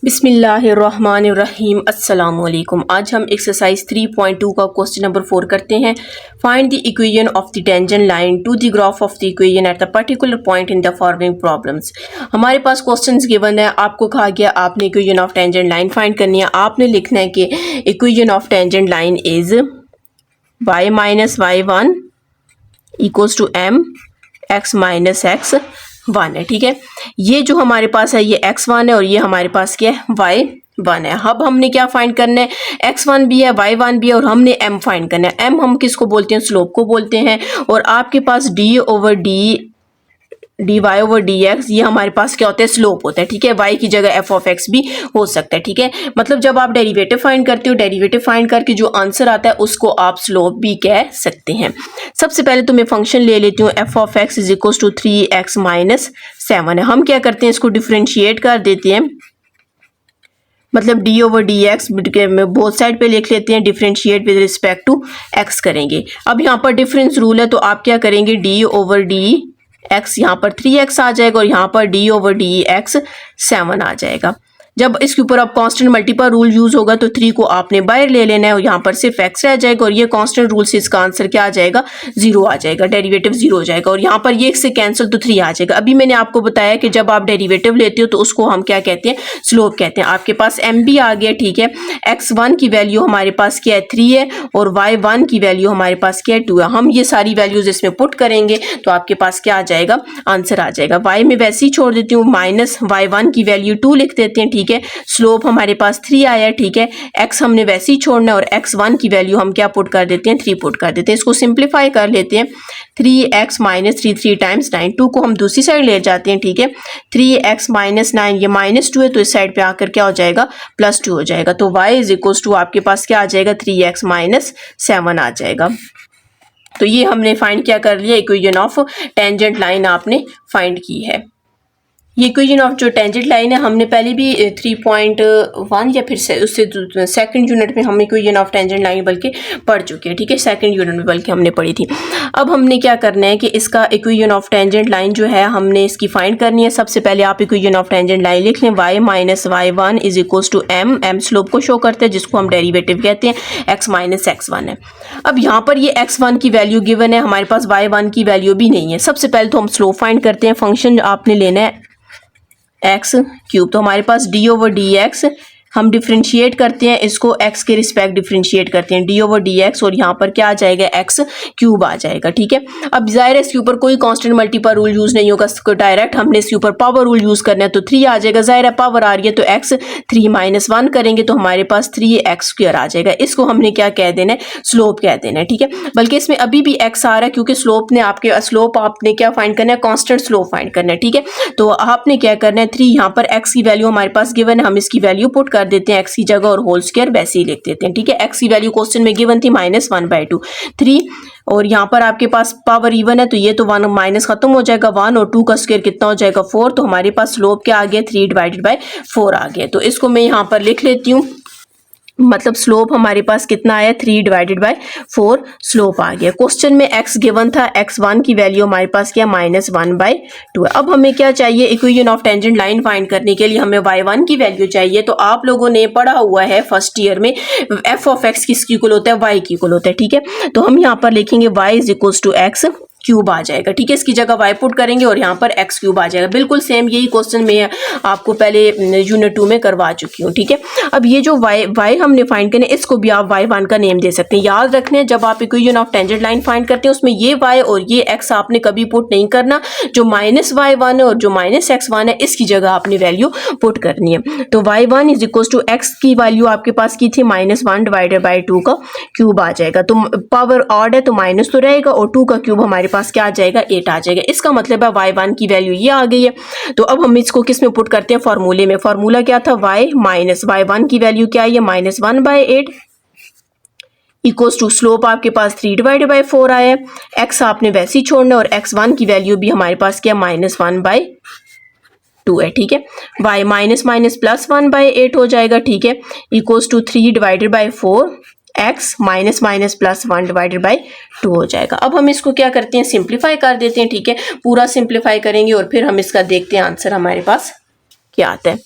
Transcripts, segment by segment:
बिस्मिल्लाहिर्रहमानिर्रहीम अस्सलाम वालेकुम। आज हम एक्सरसाइज 3.2 का क्वेश्चन नंबर 4 करते हैं। Find the equation of the tangent line to the graph of the equation at the particular point in the following problems. हमारे पास क्वेश्चंस गिवन है, आपको कहा गया आपने equation of tangent line find करनी है। आपने लिखना है कि equation of tangent line is y minus y1 equals to m x minus x1 है। ठीक है, ये जो हमारे पास है ये x1 है और ये हमारे पास क्या है y1 है। अब हमने क्या फाइंड करना है, x1 भी है y1 भी है और हमने m फाइंड करना है। m हम किसको बोलते हैं, स्लोप को बोलते हैं। और आपके पास dy ओवर dx ये हमारे पास क्या होता है, स्लोप होता है। ठीक है, y की जगह f ऑफ x भी हो सकता है। ठीक है, मतलब जब आप डेरिवेटिव फाइंड करते हो, डेरिवेटिव फाइंड करके जो आंसर आता है उसको आप स्लोप भी कह सकते हैं। सबसे पहले तो मैं फंक्शन ले लेती हूँ, f of x is equal to 3x minus 7 है। हम क्या करते हैं, इसको डिफ्रेंशिएट कर देते हैं, मतलब D over D X both side पे लिख लेते हैं, differentiate with respect to x करेंगे। अब यहाँ पर डिफरेंस रूल है तो आप क्या करेंगे, डी ओवर डी एक्स यहाँ पर 3x आ जाएगा और यहाँ पर डी ओवर डी एक्स 7 आ जाएगा। जब इसके ऊपर अब कांस्टेंट मल्टीपल रूल यूज होगा तो 3 को आपने बाहर ले लेना है और यहाँ पर सिर्फ x रह जाएगा और ये कांस्टेंट रूल से इसका आंसर क्या आ जाएगा, 0 आ जाएगा, डेरिवेटिव 0 हो जाएगा। और यहाँ पर ये से कैंसिल तो 3 आ जाएगा। अभी मैंने आपको बताया कि जब आप डेरिवेटिव लेते हो तो उसको हम क्या कहते हैं, स्लोप कहते हैं। आपके पास m भी आ गया। ठीक है, x1 की वैल्यू हमारे पास क्या है, 3 है और y1 की वैल्यू हमारे पास क्या है, 2 है। हम ये सारी वैल्यूज इसमें पुट करेंगे तो आपके पास क्या आ जाएगा, आंसर आ जाएगा। y में वैसे ही छोड़ देती हूँ, माइनस y1 की वैल्यू 2 लिख देते हैं। ठीक है, स्लोप हमारे पास 3 आया। ठीक है, x हमने वैसे ही छोड़ना है और x1 की वैल्यू हम क्या पुट कर देते हैं, 3 पुट कर देते हैं। इसको सिंप्लीफाई कर लेते हैं, 3x माइनस 3 टाइम्स 9, 2 को हम दूसरी साइड ले जाते हैं। ठीक है, 3x माइनस 9 ये माइनस 2 है तो इस साइड पे आकर क्या हो जाएगा, प्लस 2 हो जाएगा। तो y इज इक्वल टू आपके पास क्या आ जाएगा, 3x माइनस 7 आ जाएगा। तो ये हमने फाइंड क्या कर लिया, इक्वेशन ऑफ टेंजेंट लाइन आपने फाइंड की है। ये इक्वेशन ऑफ जो टेंजेंट लाइन है हमने पहले भी 3.1 या फिर उससे सेकंड यूनिट में हम इक्वेशन ऑफ टेंजेंट लाइन बल्कि पढ़ चुके हैं। ठीक है, सेकंड यूनिट में बल्कि हमने पढ़ी थी। अब हमने क्या करना है कि इसका इक्वेशन ऑफ टेंजेंट लाइन जो है हमने इसकी फाइंड करनी है। सबसे पहले आप इक्वेशन ऑफ टेंजेंट लाइन लिख लें, y minus y1 is equals to m slope को शो करते हैं जिसको हम डेरिवेटिव कहते हैं, x माइनस x1 है। अब यहाँ पर ये x1 की वैल्यू गिवन है, हमारे पास y1 की वैल्यू भी नहीं है। सबसे पहले तो हम स्लोप फाइंड करते हैं। फंक्शन आपने लेना है एक्स क्यूब, तो हमारे पास डी ओवर डी एक्स हम डिफ्रेंशिएट करते हैं, इसको x के रिस्पेक्ट डिफ्रेंशिएट करते हैं, डी ओवर डी एक्स और यहाँ पर क्या आ जाएगा, x क्यूब आ जाएगा। ठीक है, अब जाहिर है इसके ऊपर कोई कांस्टेंट मल्टीपल रूल यूज नहीं होगा, डायरेक्ट हमने इसके ऊपर पावर रूल यूज करना है तो 3 आ जाएगा। जाहिर है पावर आ रही है तो x 3 माइनस 1 करेंगे तो हमारे पास 3x स्क्वायर आ जाएगा। इसको हमने क्या कह देना है, स्लोप कह देना है। ठीक है, बल्कि इसमें अभी भी x आ रहा है क्योंकि स्लोप आपने क्या फाइंड करना है, कॉन्स्टेंट स्लोप फाइंड करना है। ठीक है, तो आपने क्या करना है, 3 यहाँ पर x की वैल्यू हमारे पास गिवन है, हम इसकी वैल्यू पुट कर देते हैं x की जगह और होल स्क्वायर वैसे ही लिख देते हैं। ठीक है, x की वैल्यू क्वेश्चन में गिवन थी -1/2 3 और यहाँ पर आपके पास पावर इवन है तो ये तो 1 माइनस खत्म हो जाएगा, 1 और 2 का स्क्वायर कितना हो जाएगा, 4। तो हमारे पास स्लोप क्या आ गया, 3/4 आ गया। तो इसको मैं यहाँ पर लिख लेती हूँ, मतलब स्लोप हमारे पास कितना आया, 3/4 स्लोप आ गया। क्वेश्चन में x गिवन था, x1 की वैल्यू हमारे पास क्या, -1/2 है। अब हमें क्या चाहिए, equation of tangent line find करने के लिए हमें y1 की वैल्यू चाहिए। तो आप लोगों ने पढ़ा हुआ है फर्स्ट ईयर में f ऑफ x किसकी इक्वल होता है, y की इक्वल होता है। ठीक है, तो हम यहाँ पर लिखेंगे y is equal to x cube आ जाएगा। ठीक है, इसकी जगह y पुट करेंगे और यहाँ पर x क्यूब आ जाएगा। बिल्कुल सेम यही क्वेश्चन मैं आपको पहले यूनिट 2 में करवा चुकी हूँ। ठीक है, अब ये जो y हमने फाइंड करने, इसको भी आप y1 का नेम दे सकते हैं। याद रखना है जब आप equation of tangent line find करते हैं उसमें ये y और ये x आपने कभी पुट नहीं करना। जो -y1 है और जो -x1 है इसकी जगह आपने वैल्यू पुट करनी है। तो y1 is equal to x की वैल्यू आपके पास की थी -1/2 का क्यूब आ जाएगा। तो पावर ऑड है तो माइनस तो रहेगा और 2 का क्यूब हमारे पास क्या आ जाएगा, 8 आ जाएगा। इसका मतलब है y1 की वैल्यू ये आ गई है। तो अब हम इसको किस में पुट करते हैं, फार्मूले में। फार्मूला क्या था, y माइनस y1 की वैल्यू क्या है, -1/8 इक्वल्स टू स्लोप आपके पास 3/4 आया है। x आपने वैसे ही छोड़ना और x1 की वैल्यू भी हमारे पास क्या, -1/2 है। ठीक है, y माइनस माइनस प्लस 1/8 हो जाएगा। ठीक है, equals to 3/4 x minus minus plus 1/2 हो जाएगा। अब हम इसको क्या करते हैं, सिंप्लीफाई कर देते हैं। ठीक है, पूरा सिंप्लीफाई करेंगे और फिर हम इसका देखते हैं आंसर हमारे पास क्या आता है।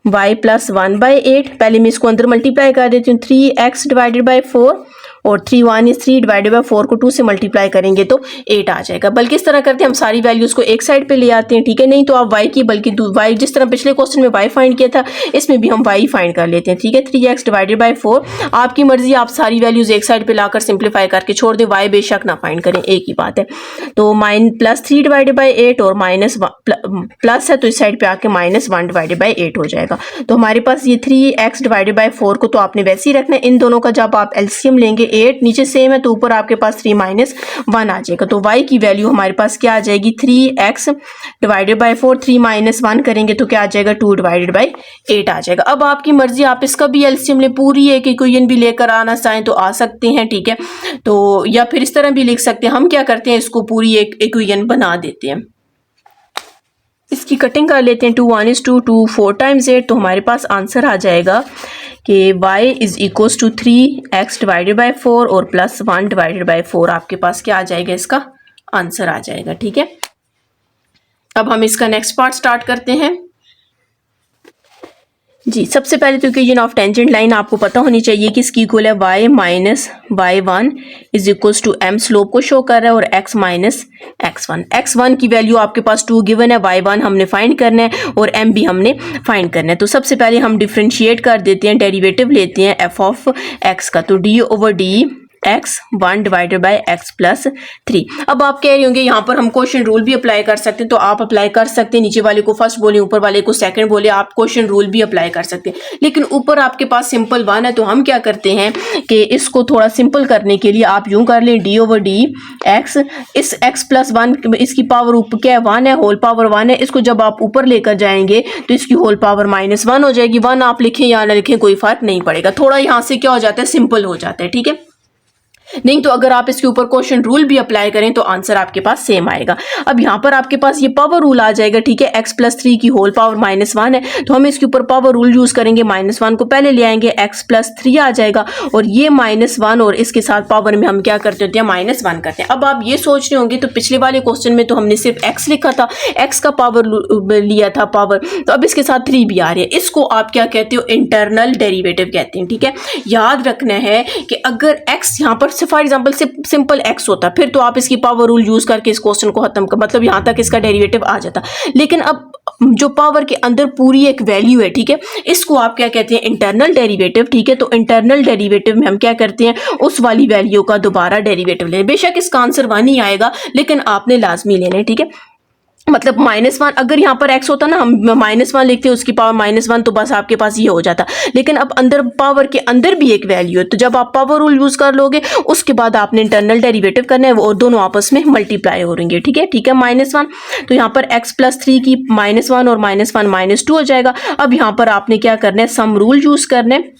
y प्लस 1/8, पहले मैं इसको अंदर मल्टीप्लाई कर देती हूँ, 3x डिवाइडेड बाई 4 और 3 1 is 3 डिवाइडेड बाई 4 को 2 से मल्टीप्लाई करेंगे तो 8 आ जाएगा। बल्कि इस तरह करते हैं हम सारी वैल्यूज़ को एक साइड पे ले आते हैं, ठीक है। नहीं तो आप y की बल्कि y जिस तरह पिछले क्वेश्चन में y फाइंड किया था इसमें भी हम y फाइंड कर लेते हैं, ठीक है। 3x डिवाइडेड बाई 4, आपकी मर्जी, आप सारी वैल्यूज़ एक साइड पे लाकर सिंप्लीफाई करके छोड़ दें, y बेशक ना फाइंड करें, एक ही बात है। तो +3 डिवाइडेड बाई 8 और माइनस प्लस है तो इस साइड पे आके -1 डिवाइडेड बाई 8 हो जाएगा। तो हमारे पास ये 3x डिवाइडेड बाई 4 को तो आपने वैसे ही रखना है, इन दोनों का जब आप एलसीएम लेंगे 8 नीचे सेम है तो ऊपर आपके पास 3 - 1 आ जाएगा। तो y की वैल्यू हमारे पास क्या आ जाएगी, 3x डिवाइडेड बाई 4, 3 - 1 करेंगे तो क्या आ जाएगा, 2 डिवाइडेड बाई 8 आ जाएगा। अब आपकी मर्जी, आप इसका भी एलसीएम ले, पूरी एक इक्वेशन भी लेकर आना चाहें तो आ सकते हैं, ठीक है। तो या फिर इस तरह भी लिख सकते हैं, हम क्या करते हैं इसको पूरी एक इक्वेशन बना देते हैं, इसकी कटिंग कर लेते हैं। 2 1 is 2, 2 4 times 8, तो हमारे पास आंसर आ जाएगा कि y is equals to 3x divided by 4 और +1 डिवाइडेड बाई 4 आपके पास क्या आ जाएगा, इसका आंसर आ जाएगा, ठीक है। अब हम इसका नेक्स्ट पार्ट स्टार्ट करते हैं जी। सबसे पहले तो इक्वेशन ऑफ टेंजेंट लाइन आपको पता होनी चाहिए कि इसकी इक्वल है y minus y1 is equals to m, slope को शो कर रहा है, और x माइनस x1। x1 की वैल्यू आपके पास 2 गिवन है, y1 हमने फाइंड करना है और m भी हमने फाइंड करना है। तो सबसे पहले हम डिफ्रेंशिएट कर देते हैं, डेरिवेटिव लेते हैं f ऑफ x का, तो d/d x 1 divided by x plus 3। अब आप कह रहे होंगे यहाँ पर हम क्वेश्चन रूल भी अप्लाई कर सकते हैं, तो आप अप्लाई कर सकते हैं, नीचे वाले को फर्स्ट बोले, ऊपर वाले को सेकंड बोले, आप क्वेश्चन रूल भी अप्लाई कर सकते हैं। लेकिन ऊपर आपके पास सिंपल 1 है तो हम क्या करते हैं कि इसको थोड़ा सिंपल करने के लिए आप यूं कर लें, d/d x, इस x प्लस 1 इसकी पावर ऊपर क्या है, 1 है, होल पावर 1 है, इसको जब आप ऊपर लेकर जाएंगे तो इसकी होल पावर -1 हो जाएगी। 1 आप लिखें या ना लिखें कोई फर्क नहीं पड़ेगा, थोड़ा यहाँ से क्या हो जाता है, सिंपल हो जाता है, ठीक है। नहीं तो अगर आप इसके ऊपर क्वेश्चन रूल भी अप्लाई करें तो आंसर आपके पास सेम आएगा। अब यहाँ पर आपके पास ये पावर रूल आ जाएगा, ठीक है। x प्लस 3 की होल पावर -1 है तो हम इसके ऊपर पावर रूल यूज करेंगे, -1 को पहले ले आएंगे, x प्लस 3 आ जाएगा, और ये -1 और इसके साथ पावर में हम क्या करते होते हैं, -1 करते हैं। अब आप ये सोच रहे होंगे तो पिछले वाले क्वेश्चन में तो हमने सिर्फ x लिखा था, x का पावर लिया था पावर, तो अब इसके साथ 3 भी आ रही है, इसको आप क्या कहते हो, इंटरनल डेरिवेटिव कहते हैं, ठीक है। याद रखना है कि अगर x यहाँ पर फॉर एग्जांपल सिंपल x होता फिर तो आप इसकी पावर रूल यूज करके इस क्वेश्चन को खत्म कर, मतलब यहां तक इसका डेरिवेटिव आ जाता। लेकिन अब जो पावर के अंदर पूरी एक वैल्यू है, ठीक है, इसको आप क्या कहते हैं, इंटरनल डेरिवेटिव, ठीक है। तो इंटरनल डेरिवेटिव में हम क्या करते हैं, उस वाली वैल्यू का दोबारा डेरिवेटिव लें। बेशक इसका आंसर 1 ही आएगा लेकिन आपने लाजमी लेना है, ठीक है। मतलब -1, अगर यहाँ पर x होता ना, हम -1 लिखते हैं, उसकी पावर -1 तो बस आपके पास ये हो जाता। लेकिन अब अंदर पावर के अंदर भी एक वैल्यू है, तो जब आप पावर रूल यूज कर लोगे उसके बाद आपने इंटरनल डेरिवेटिव करना है, वो दोनों आपस में मल्टीप्लाई हो रहेंगे, ठीक है, ठीक है। -1 तो यहाँ पर x प्लस 3 की -1 और -1 -2 हो जाएगा। अब यहाँ पर आपने क्या करना है, सम रूल यूज करना है,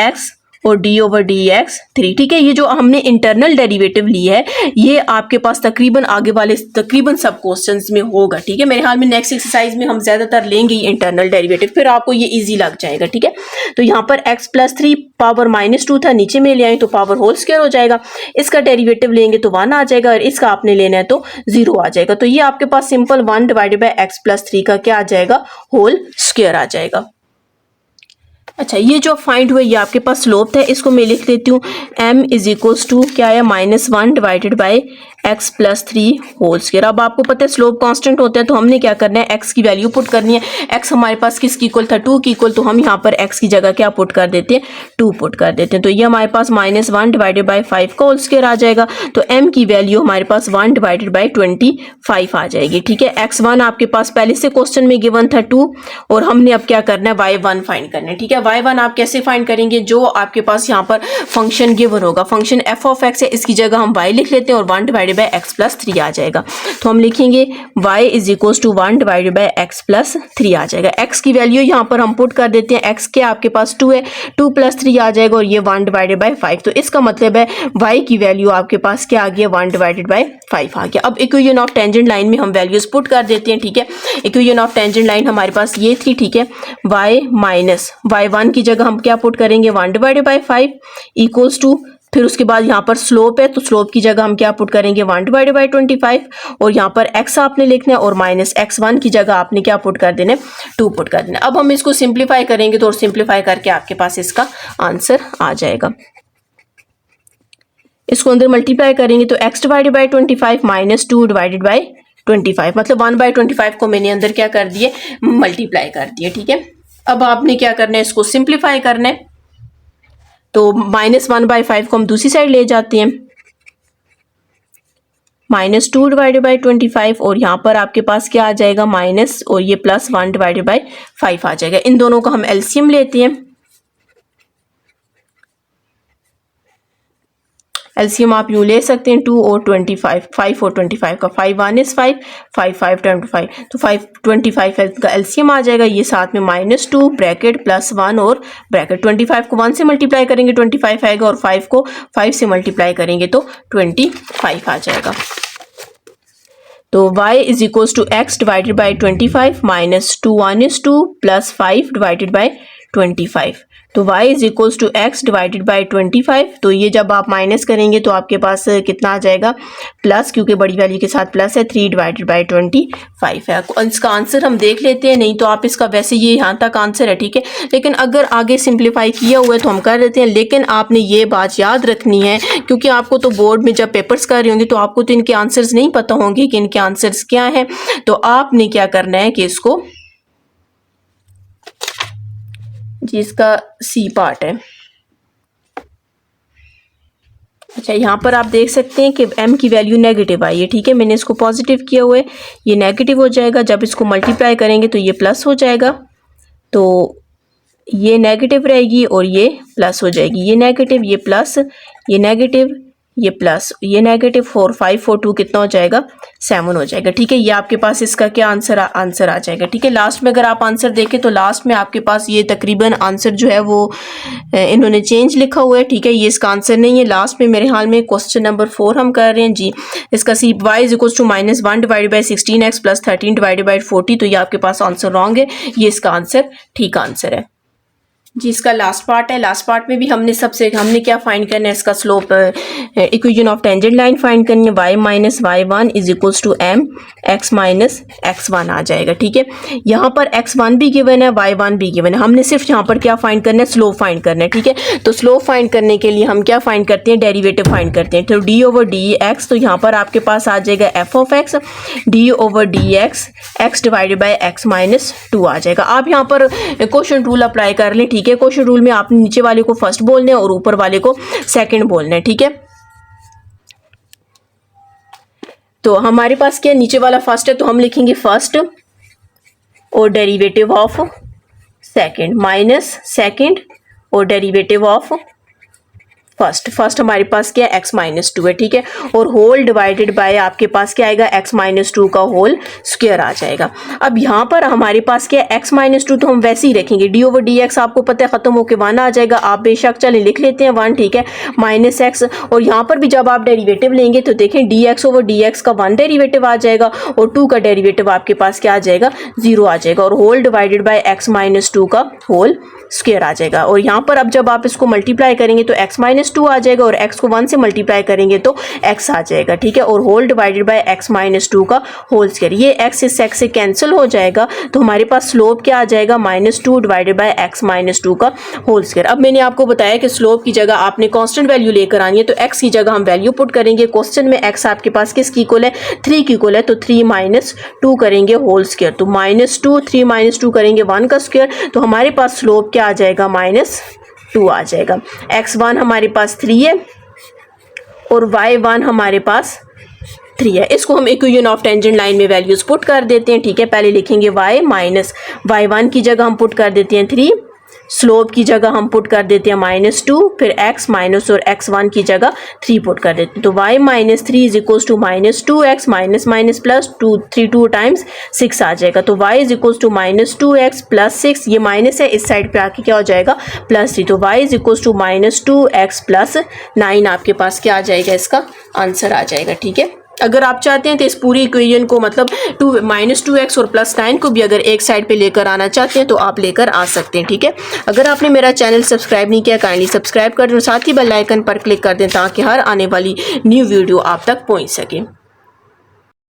x और d/dx 3, ठीक है। ये जो हमने इंटरनल डेरिवेटिव ली है ये आपके पास तकरीबन आगे वाले तकरीबन सब क्वेश्चंस में होगा, ठीक है। मेरे ख्याल में नेक्स्ट एक्सरसाइज में हम ज्यादातर लेंगे ही इंटरनल डेरिवेटिव, फिर आपको ये इजी लग जाएगा, ठीक है। तो यहाँ पर x प्लस 3 पावर -2 था, नीचे में ले आए तो पावर होल स्क्वायर हो जाएगा, इसका डेरिवेटिव लेंगे तो 1 आ जाएगा, और इसका आपने लेना है तो 0 आ जाएगा। तो ये आपके पास simple 1 divided by x plus 3 का क्या आ जाएगा, होल स्क्वायर आ जाएगा। अच्छा, ये जो फाइंड हुआ ये आपके पास स्लोप है, इसको मैं लिख देती हूँ, m इज इक्वल्स टू क्या है, -1 divided by x plus 3 whole square. अब आपको पता है स्लोप कांस्टेंट होता है तो हमने क्या करना है, x की वैल्यू पुट करनी है। x हमारे पास किसकी इक्वल था, 2 की इक्वल, तो हम यहाँ पर x की जगह क्या पुट कर देते हैं, 2 पुट कर देते हैं। तो ये हमारे पास -1 डिवाइडेड बाई 5 का होल स्क्वायर आ जाएगा। तो m की वैल्यू हमारे पास 1 डिवाइडेड बाई 25 आ जाएगी, ठीक है। x1 आपके पास पहले से क्वेश्चन में गिवन था 2, और हमने अब क्या करना है, y1 फाइंड करना है, ठीक है। y1 आप कैसे फाइंड करेंगे, जो आपके पास यहाँ पर फंक्शन गिवन होगा, फंक्शन f ऑफ x है, इसकी जगह हम y लिख लेते हैं और 1 डिवाइडेड बाई x प्लस 3 आ जाएगा। तो हम लिखेंगे y is equals to 1 divided by x plus 3 आ जाएगा। x की वैल्यू यहाँ पर हम पुट कर देते हैं, x के आपके पास 2 है, 2 प्लस 3 आ जाएगा, और ये 1 डिवाइडेड बाई 5। तो इसका मतलब है y की वैल्यू आपके पास क्या आ गया, 1 डिवाइडेड बाई 5 आ गया। अब इक्वेशन ऑफ टेंजेंट लाइन में हम वैल्यूज पुट कर देते हैं, ठीक है। इक्वेशन ऑफ टेंजेंट लाइन हमारे पास ये थी, ठीक है। y माइनस y1 की जगह हम क्या पुट करेंगे, 1 डिवाइडेड बाई 5 इक्वल्स टू फिर उसके बाद यहाँ पर स्लोप है, तो स्लोप की जगह हम क्या पुट करेंगे 1/25 और यहाँ पर x आपने लिखना है और माइनस x1 की जगह आपने क्या पुट कर देना 2 पुट कर देना। अब हम इसको सिंप्लीफाई करेंगे तो सिंप्लीफाई करके आपके पास इसका आंसर आ जाएगा। इसको अंदर मल्टीप्लाई करेंगे तो x/25 माइनस 2/25 मतलब 1/25 को मैंने अंदर क्या कर दिए मल्टीप्लाई कर दिए। ठीक है, अब आपने क्या करना है इसको सिंप्लीफाई करना है, तो -1/5 को हम दूसरी साइड ले जाते हैं, -2/25 और यहाँ पर आपके पास क्या आ जाएगा माइनस और ये प्लस 1/5 आ जाएगा। इन दोनों का हम एलसीएम लेते हैं। एलसीएम आप यूँ ले सकते हैं 2 और 25, 5 और 25 का 5 1 इज 5, 5 5 टाइम 5 तो 5 25 का एलसीएम आ जाएगा। ये साथ में -2 ब्रैकेट प्लस 1 और ब्रैकेट 25 को 1 से मल्टीप्लाई करेंगे 25 आएगा और 5 को 5 से मल्टीप्लाई करेंगे तो 25 आ जाएगा। तो y is equals to x divided by 25 minus 2 1 is 2 plus 5 divided by 25। तो y is equals to x divided by 25। तो ये जब आप माइनस करेंगे तो आपके पास कितना आ जाएगा प्लस, क्योंकि बड़ी वैल्यू के साथ प्लस है 3 डिवाइडेड बाई 25 है। इसका आंसर हम देख लेते हैं, नहीं तो आप इसका वैसे ये यहाँ तक आंसर है। ठीक है, लेकिन अगर आगे सिंप्लीफाई किया हुआ है तो हम कर देते हैं, लेकिन आपने ये बात याद रखनी है क्योंकि आपको तो बोर्ड में जब पेपर्स कर रहे होंगे तो आपको तो इनके आंसर्स नहीं पता होंगे कि इनके आंसर्स क्या हैं। तो आपने क्या करना है कि इसको जिसका सी पार्ट है, अच्छा यहाँ पर आप देख सकते हैं कि m की वैल्यू नेगेटिव आई है। ठीक है, मैंने इसको पॉजिटिव किया हुआ है, ये नेगेटिव हो जाएगा। जब इसको मल्टीप्लाई करेंगे तो ये प्लस हो जाएगा, तो ये नेगेटिव रहेगी और ये प्लस हो जाएगी। ये नेगेटिव, ये प्लस, ये नेगेटिव, ये प्लस, ये नेगेटिव 4 5 4 2 कितना हो जाएगा 7 हो जाएगा। ठीक है, ये आपके पास इसका क्या आंसर आ जाएगा। ठीक है, लास्ट में अगर आप आंसर देखें तो लास्ट में आपके पास ये तकरीबन आंसर जो है वो इन्होंने चेंज लिखा हुआ है। ठीक है, ये इसका आंसर नहीं है। लास्ट में मेरे हाल में क्वेश्चन नंबर 4 हम कर रहे हैं जी। इसका C y is equals to -1 divided by 16x plus 13 divided by 40। तो ये आपके पास आंसर रॉन्ग है, ये इसका आंसर ठीक आंसर है जी। इसका लास्ट पार्ट है, लास्ट पार्ट में भी हमने क्या फाइंड करना है, इसका slope equation of tangent line find करनी है। y minus y1 is equals to m x minus x1 आ जाएगा। ठीक है, यहाँ पर x1 भी गिवन है, y1 भी गिवन है, हमने सिर्फ यहाँ पर क्या फाइंड करना है स्लोप फाइंड करना है। ठीक है, तो स्लोप फाइंड करने के लिए हम क्या फाइंड करते हैं डेरिवेटिव फाइंड करते हैं। तो d ओवर dx, तो यहाँ पर आपके पास आ जाएगा f of x, d over dx x divided by x minus 2 आ जाएगा। आप यहाँ पर क्वेश्चन रूल अप्लाई कर लें। ठीक है, क्वेश्चन रूल में आपने नीचे वाले को फर्स्ट बोलना है और ऊपर वाले को सेकंड बोलना है। ठीक है, तो हमारे पास क्या नीचे वाला फर्स्ट है तो हम लिखेंगे फर्स्ट और derivative of second minus second और डेरिवेटिव ऑफ फर्स्ट हमारे पास क्या है x माइनस 2 है। ठीक है, और होल डिवाइडेड बाय आपके पास क्या आएगा x माइनस 2 का होल स्क्वायर आ जाएगा। अब यहाँ पर हमारे पास क्या है x माइनस 2 तो हम वैसे ही रखेंगे, d ओवर डी एक्स आपको पता है खत्म होकर 1 आ जाएगा। आप बेशक चले लिख लेते हैं 1। ठीक है, माइनस x, और यहाँ पर भी जब आप डेरिवेटिव लेंगे तो देखें dx ओवर dx का 1 डेरिवेटिव आ जाएगा और 2 का डेरिवेटिव आपके पास क्या आ जाएगा 0 आ जाएगा, और whole divided by x minus 2 का होल स्क्वायर आ जाएगा। और यहाँ पर अब जब आप इसको मल्टीप्लाई करेंगे तो x माइनस 2 आ जाएगा और x को 1 से मल्टीप्लाई करेंगे तो x आ जाएगा। ठीक है, और whole divided by x minus 2 का होल स्क्वायर, ये x इस x से कैंसिल हो जाएगा तो हमारे पास स्लोप क्या आ जाएगा -2 डिवाइडेड बाय x माइनस 2 का होल स्क्वायर। अब मैंने आपको बताया कि स्लोप की जगह आपने कांस्टेंट वैल्यू लेकर आनी है, तो x की जगह हम वैल्यू पुट करेंगे। क्वेश्चन में x आपके पास किसकी इक्वल है 3 की इक्वल है, तो 3 माइनस 2 करेंगे होल स्क्वायर, तो -2 3 माइनस 2 करेंगे 1 का स्क्वायर, तो हमारे पास स्लोप क्या आ जाएगा -2 आ जाएगा। x1 हमारे पास 3 है और y1 हमारे पास 3 है। इसको हम इक्वेशन ऑफ टेंजेंट लाइन में वैल्यूज पुट कर देते हैं। ठीक है, पहले लिखेंगे y माइनस y1 की जगह हम पुट कर देते हैं 3, स्लोप की जगह हम पुट कर देते हैं -2, फिर x माइनस और x1 की जगह 3 पुट कर देते हैं, तो y minus 3 is equals to -2x minus minus plus 2 times 6 आ जाएगा, तो y is equals to -2x plus 6, ये माइनस है इस साइड पे आके क्या हो जाएगा +3, तो y is equals to -2x plus 9 आपके पास क्या आ जाएगा इसका आंसर आ जाएगा। ठीक है, अगर आप चाहते हैं तो इस पूरी इक्वेशन को मतलब -2x और +9 को भी अगर एक साइड पे लेकर आना चाहते हैं तो आप लेकर आ सकते हैं, ठीक है। अगर आपने मेरा चैनल सब्सक्राइब नहीं किया काइंडली सब्सक्राइब कर दें, साथ ही बेल आइकन पर क्लिक कर दें ताकि हर आने वाली न्यू वीडियो आप तक पहुंच सके।